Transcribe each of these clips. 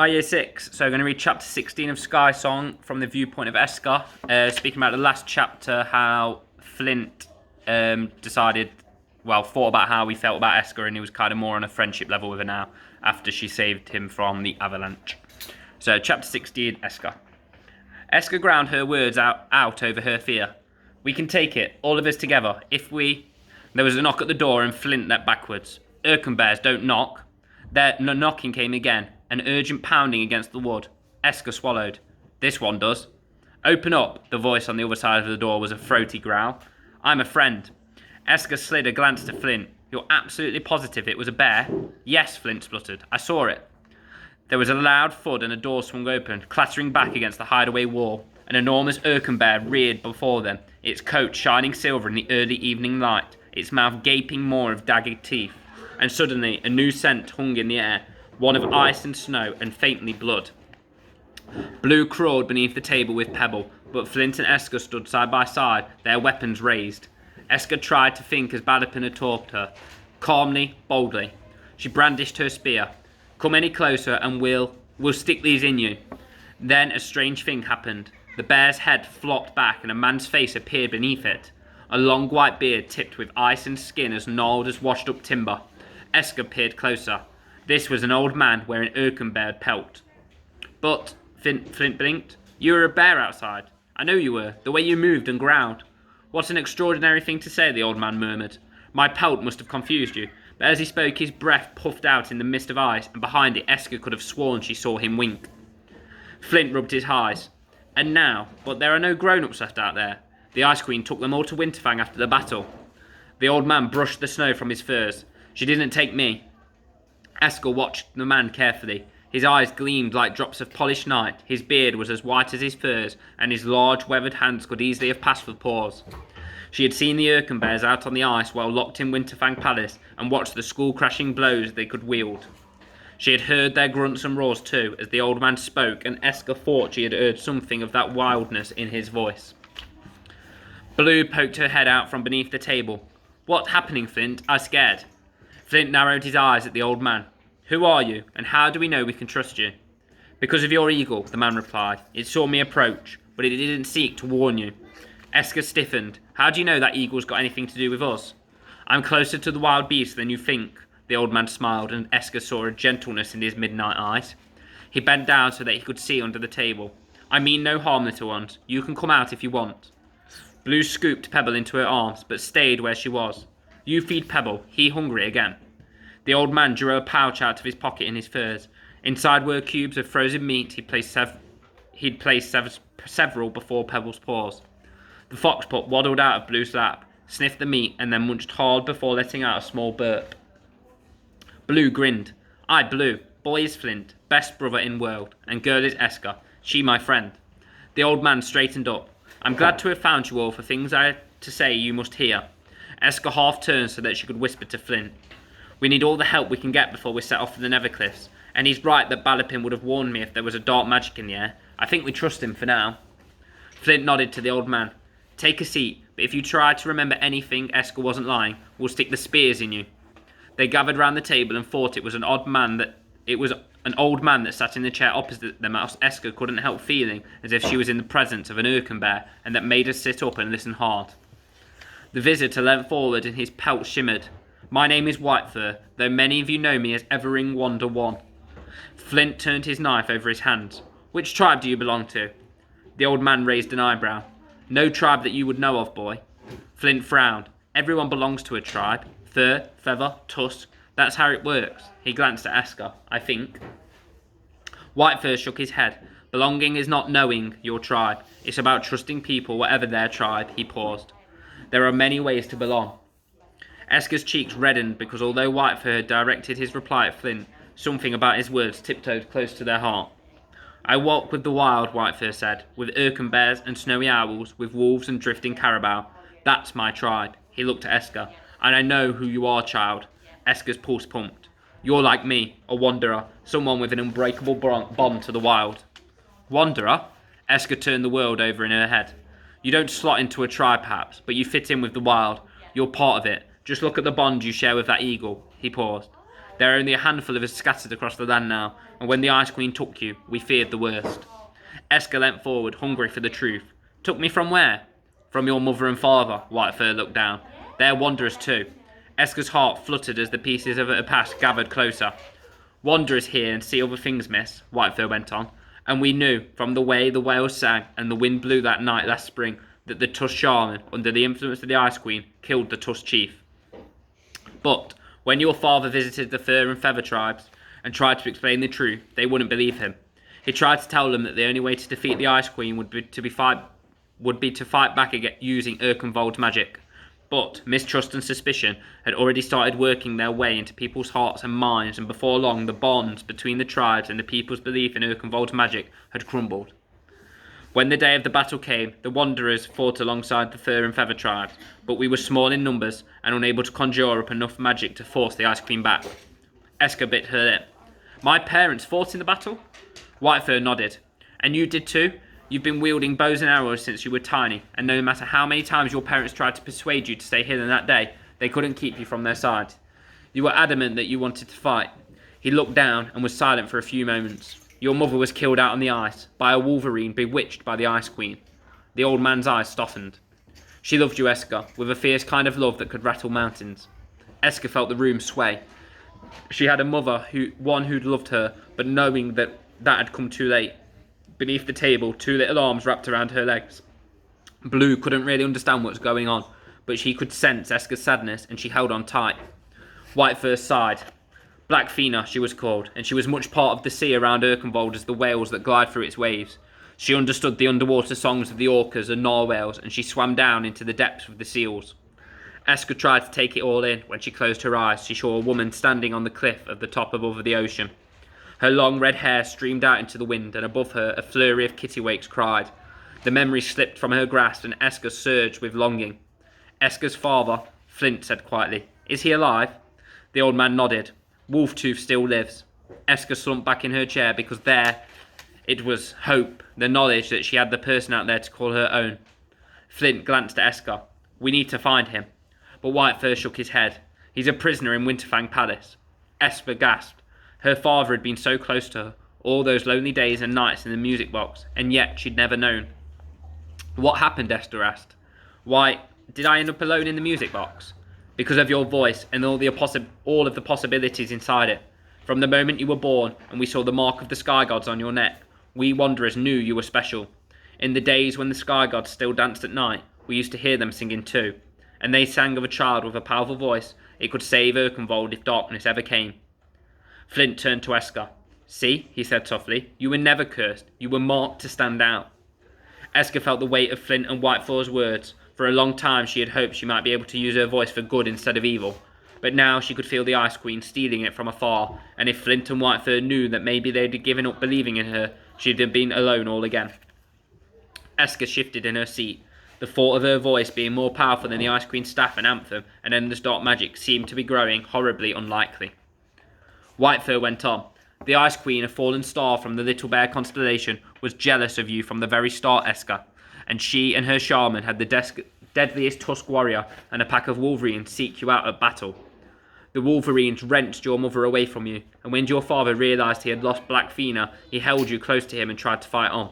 Hi, Year 6. So I'm going to read chapter 16 of Skysong from the viewpoint of Esker. Speaking about the last chapter, how Flint thought about how he felt about Esker, and he was kind of more on a friendship level with her now after she saved him from the avalanche. So chapter 16, Esker. Esker ground her words out over her fear. We can take it, all of us together, if we... There was a knock at the door and Flint leapt backwards. Erkenbears don't knock. The knocking came again, an urgent pounding against the wood. Esker swallowed. This one does. Open up, the voice on the other side of the door was a throaty growl. I'm a friend. Esker slid a glance to Flint. You're absolutely positive it was a bear? Yes, Flint spluttered. I saw it. There was a loud thud and a door swung open, clattering back against the hideaway wall. An enormous Erkenbear reared before them, its coat shining silver in the early evening light, its mouth gaping more of daggered teeth. And suddenly a new scent hung in the air, one of ice and snow and faintly blood. Blue crawled beneath the table with Pebble, but Flint and Esker stood side by side, their weapons raised. Esker tried to think as Balapin had taught her, calmly, boldly. She brandished her spear. Come any closer and we'll stick these in you. Then a strange thing happened. The bear's head flopped back and a man's face appeared beneath it. A long white beard tipped with ice and skin as gnarled as washed up timber. Esker peered closer. This was an old man wearing Erkenbear pelt. But, Flint blinked, you were a bear outside. I know you were, the way you moved and growled. What an extraordinary thing to say, the old man murmured. My pelt must have confused you. But as he spoke, his breath puffed out in the mist of ice, and behind it Esker could have sworn she saw him wink. Flint rubbed his eyes. And now, but there are no grown-ups left out there. The Ice Queen took them all to Winterfang after the battle. The old man brushed the snow from his furs. She didn't take me. Esker watched the man carefully. His eyes gleamed like drops of polished night. His beard was as white as his furs, and his large, weathered hands could easily have passed for paws. She had seen the Erkenbears out on the ice while locked in Winterfang Palace, and watched the skull-crashing blows they could wield. She had heard their grunts and roars too, as the old man spoke, and Esker thought she had heard something of that wildness in his voice. Blue poked her head out from beneath the table. What's happening, Flint? I'm scared. Flint narrowed his eyes at the old man. Who are you, and how do we know we can trust you? Because of your eagle, the man replied. It saw me approach, but it didn't seek to warn you. Esker stiffened. How do you know that eagle's got anything to do with us? I'm closer to the wild beast than you think. The old man smiled, and Esker saw a gentleness in his midnight eyes. He bent down so that he could see under the table. I mean no harm, little ones. You can come out if you want. Blue scooped Pebble into her arms, but stayed where she was. You feed Pebble. He hungry again. The old man drew a pouch out of his pocket in his furs. Inside were cubes of frozen meat. He'd placed several before Pebble's paws. The foxpup waddled out of Blue's lap, sniffed the meat, and then munched hard before letting out a small burp. Blue grinned. I, Blue. Boy is Flint, best brother in world, and girl is Esker. She my friend. The old man straightened up. I'm glad to have found you all, for things I had to say you must hear. Esker half turned so that she could whisper to Flint. We need all the help we can get before we set off for the Nevercliffs, and he's right that Balapin would have warned me if there was a dark magic in the air. I think we trust him for now. Flint nodded to the old man. Take a seat, but if you try to remember anything, Esker wasn't lying. We'll stick the spears in you. They gathered round the table and thought it was an old man that sat in the chair opposite them, as Esker couldn't help feeling as if she was in the presence of an Erkenbear, and that made her sit up and listen hard. The visitor leant forward and his pelt shimmered. My name is Whitefur, though many of you know me as Evering Wander One. Flint turned his knife over his hands. Which tribe do you belong to? The old man raised an eyebrow. No tribe that you would know of, boy. Flint frowned. Everyone belongs to a tribe. Fur, feather, tusk. That's how it works. He glanced at Esker. I think. Whitefur shook his head. Belonging is not knowing your tribe. It's about trusting people, whatever their tribe. He paused. There are many ways to belong. Esker's cheeks reddened because although Whitefur had directed his reply at Flint, something about his words tiptoed close to their heart. I walk with the wild, Whitefur said, with Erkenbears and snowy owls, with wolves and drifting carabao. That's my tribe. He looked at Esker. And I know who you are, child. Esker's pulse pumped. You're like me, a wanderer, someone with an unbreakable bond to the wild. Wanderer? Esker turned the world over in her head. You don't slot into a tribe, perhaps, but you fit in with the wild. You're part of it. Just look at the bond you share with that eagle. He paused. There are only a handful of us scattered across the land now, and when the Ice Queen took you, we feared the worst. Esker leant forward, hungry for the truth. Took me from where? From your mother and father, Whitefur looked down. They're wanderers too. Esker's heart fluttered as the pieces of her past gathered closer. Wanderers hear and see other things, miss, Whitefur went on, and we knew, from the way the whales sang and the wind blew that night last spring, that the Tusk shaman, under the influence of the Ice Queen, killed the Tusk chief. But when your father visited the Fur and Feather tribes and tried to explain the truth, they wouldn't believe him. He tried to tell them that the only way to defeat the Ice Queen would be to fight back again using Erkenwald's magic. But mistrust and suspicion had already started working their way into people's hearts and minds, and before long the bonds between the tribes and the people's belief in Erkenwald's magic had crumbled. When the day of the battle came, the Wanderers fought alongside the Fur and Feather tribes, but we were small in numbers and unable to conjure up enough magic to force the Ice Queen back. Esker bit her lip. My parents fought in the battle? Whitefur nodded. And you did too? You've been wielding bows and arrows since you were tiny, and no matter how many times your parents tried to persuade you to stay hidden that day, they couldn't keep you from their side. You were adamant that you wanted to fight. He looked down and was silent for a few moments. Your mother was killed out on the ice, by a wolverine bewitched by the Ice Queen. The old man's eyes softened. She loved you, Esker, with a fierce kind of love that could rattle mountains. Esker felt the room sway. She had a mother, one who'd loved her, but knowing that had come too late. Beneath the table, two little arms wrapped around her legs. Blue couldn't really understand what was going on, but she could sense Esker's sadness, and she held on tight. Whitefur sighed. Black Fina, she was called, and she was much part of the sea around Erkenwald as the whales that glide through its waves. She understood the underwater songs of the orcas and narwhals, and she swam down into the depths with the seals. Esker tried to take it all in. When she closed her eyes, she saw a woman standing on the cliff at the top above the ocean. Her long red hair streamed out into the wind, and above her a flurry of kittiwakes cried. The memory slipped from her grasp, and Esker surged with longing. Esker's father, Flint, said quietly, Is he alive? The old man nodded. Wolftooth still lives. Esker slumped back in her chair because there it was hope, the knowledge that she had the person out there to call her own. Flint glanced at Esker. We need to find him. But Whitefur shook his head. He's a prisoner in Winterfang Palace. Esker gasped. Her father had been so close to her, all those lonely days and nights in the music box, and yet she'd never known. What happened, Esker asked. Why, did I end up alone in the music box? Because of your voice and all of the possibilities inside it. From the moment you were born and we saw the mark of the sky gods on your neck, we wanderers knew you were special. In the days when the sky gods still danced at night, we used to hear them singing too. And they sang of a child with a powerful voice. It could save Erkenwald if darkness ever came. Flint turned to Esker. See, he said softly, you were never cursed. You were marked to stand out. Esker felt the weight of Flint and Whitefur's words. For a long time she had hoped she might be able to use her voice for good instead of evil. But now she could feel the Ice Queen stealing it from afar, and if Flint and Whitefur knew that maybe they'd given up believing in her, she'd have been alone all again. Esker shifted in her seat. The thought of her voice being more powerful than the Ice Queen's staff and anthem and endless dark magic seemed to be growing horribly unlikely. Whitefur went on. The Ice Queen, a fallen star from the Little Bear constellation, was jealous of you from the very start, Esker, and she and her shaman had the deadliest Tusk warrior and a pack of wolverines seek you out at battle. The wolverines wrenched your mother away from you, and when your father realised he had lost Black Fina, he held you close to him and tried to fight on.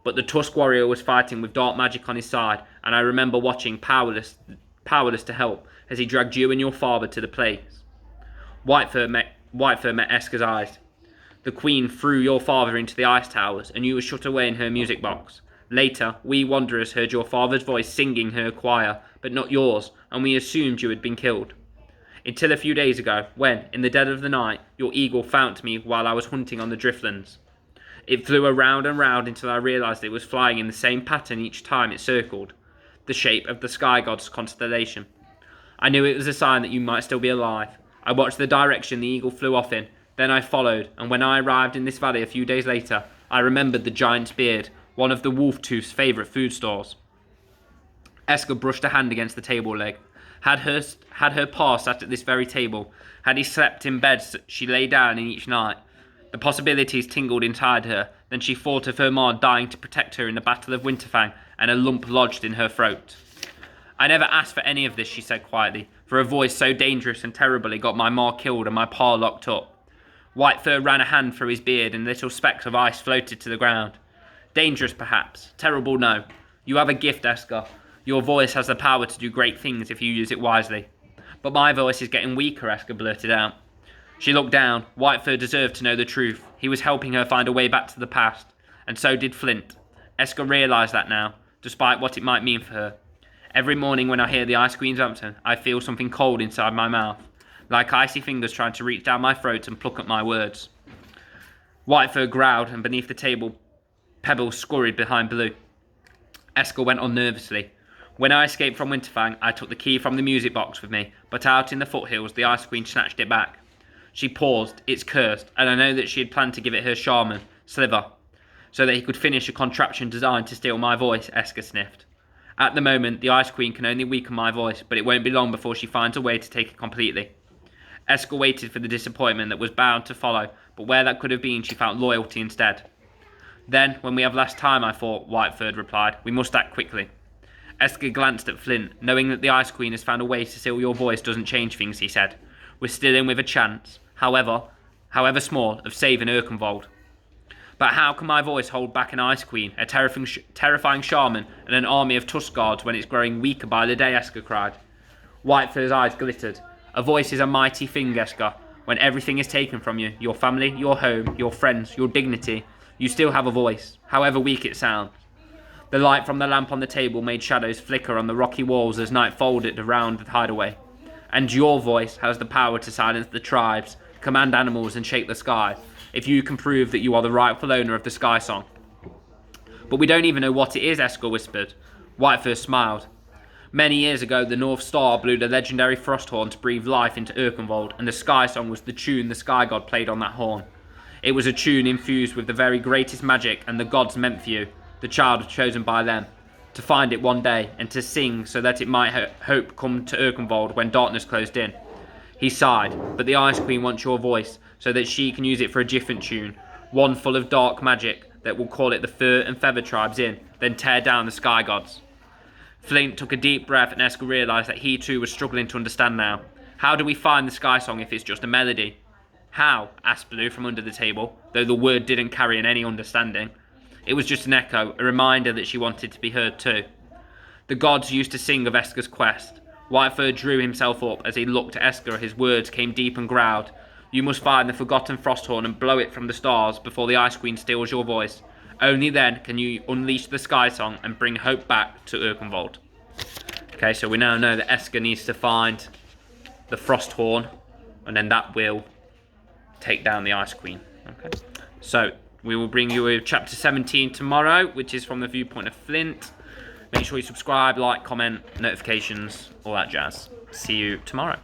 But the Tusk warrior was fighting with dark magic on his side, and I remember watching, powerless to help, as he dragged you and your father to the place. Whitefur met Esker's eyes. The Queen threw your father into the ice towers, and you were shut away in her music box. Later, we wanderers heard your father's voice singing her choir, but not yours, and we assumed you had been killed. Until a few days ago, when, in the dead of the night, your eagle found me while I was hunting on the driftlands. It flew around and round until I realised it was flying in the same pattern each time it circled, the shape of the sky god's constellation. I knew it was a sign that you might still be alive. I watched the direction the eagle flew off in, then I followed, and when I arrived in this valley a few days later, I remembered the giant's beard, one of the Wolftooth's favourite food stores. Esker brushed a hand against the table leg. Had her pa sat at this very table, had he slept in beds she lay down in each night, the possibilities tingled inside her. Then she thought of her ma dying to protect her in the Battle of Winterfang, and a lump lodged in her throat. I never asked for any of this, she said quietly, for a voice so dangerous and terrible it got my ma killed and my pa locked up. Whitefur ran a hand through his beard and little specks of ice floated to the ground. Dangerous perhaps, terrible no. You have a gift, Esker. Your voice has the power to do great things if you use it wisely. But my voice is getting weaker, Esker blurted out. She looked down. Whitefur deserved to know the truth. He was helping her find a way back to the past. And so did Flint. Esker realised that now, despite what it might mean for her. Every morning when I hear the Ice Queen's anthem, I feel something cold inside my mouth, like icy fingers trying to reach down my throat and pluck at my words. Whitefur growled, and beneath the table, pebbles scurried behind Blue. Esker went on nervously. When I escaped from Winterfang, I took the key from the music box with me, but out in the foothills, the Ice Queen snatched it back. She paused. It's cursed, and I know that she had planned to give it her shaman, Sliver, so that he could finish a contraption designed to steal my voice, Esker sniffed. At the moment, the Ice Queen can only weaken my voice, but it won't be long before she finds a way to take it completely. Esker waited for the disappointment that was bound to follow, but where that could have been, she found loyalty instead. Then, when we have less time, I thought, Whitefur replied. We must act quickly. Esker glanced at Flint. Knowing that the Ice Queen has found a way to steal your voice doesn't change things, he said. We're still in with a chance, however small, of saving Erkenwald. But how can my voice hold back an Ice Queen, a terrifying shaman, and an army of Tusk Guards when it's growing weaker by the day, Esker cried. Whitefur's eyes glittered. A voice is a mighty thing, Esker. When everything is taken from you, your family, your home, your friends, your dignity, you still have a voice, however weak it sounds. The light from the lamp on the table made shadows flicker on the rocky walls as night folded around the hideaway. And your voice has the power to silence the tribes, command animals and shake the sky, if you can prove that you are the rightful owner of the Skysong. But we don't even know what it is, Esker whispered. Whitefur smiled. Many years ago, the North Star blew the legendary frost horn to breathe life into Erkenwald, and the Skysong was the tune the Sky God played on that horn. It was a tune infused with the very greatest magic and the gods meant for you, the child chosen by them, to find it one day and to sing so that it might hope come to Erkenwald when darkness closed in. He sighed, but the Ice Queen wants your voice so that she can use it for a different tune, one full of dark magic that will call it the Fur and Feather tribes in, then tear down the Sky Gods. Flint took a deep breath and Esker realised that he too was struggling to understand now. How do we find the Skysong if it's just a melody? How? Asked Blue from under the table, though the word didn't carry any understanding. It was just an echo, a reminder that she wanted to be heard too. The gods used to sing of Esker's quest. Whitefur drew himself up as he looked at Esker. His words came deep and growled. You must find the forgotten Frosthorn and blow it from the stars before the Ice Queen steals your voice. Only then can you unleash the Skysong and bring hope back to Erkenwald. Okay, so we now know that Esker needs to find the Frosthorn, and then that will take down the Ice Queen. Okay, so we will bring you with chapter 17 tomorrow, which is from the viewpoint of Flint. Make sure you subscribe, like, comment, notifications, all that jazz. See you tomorrow.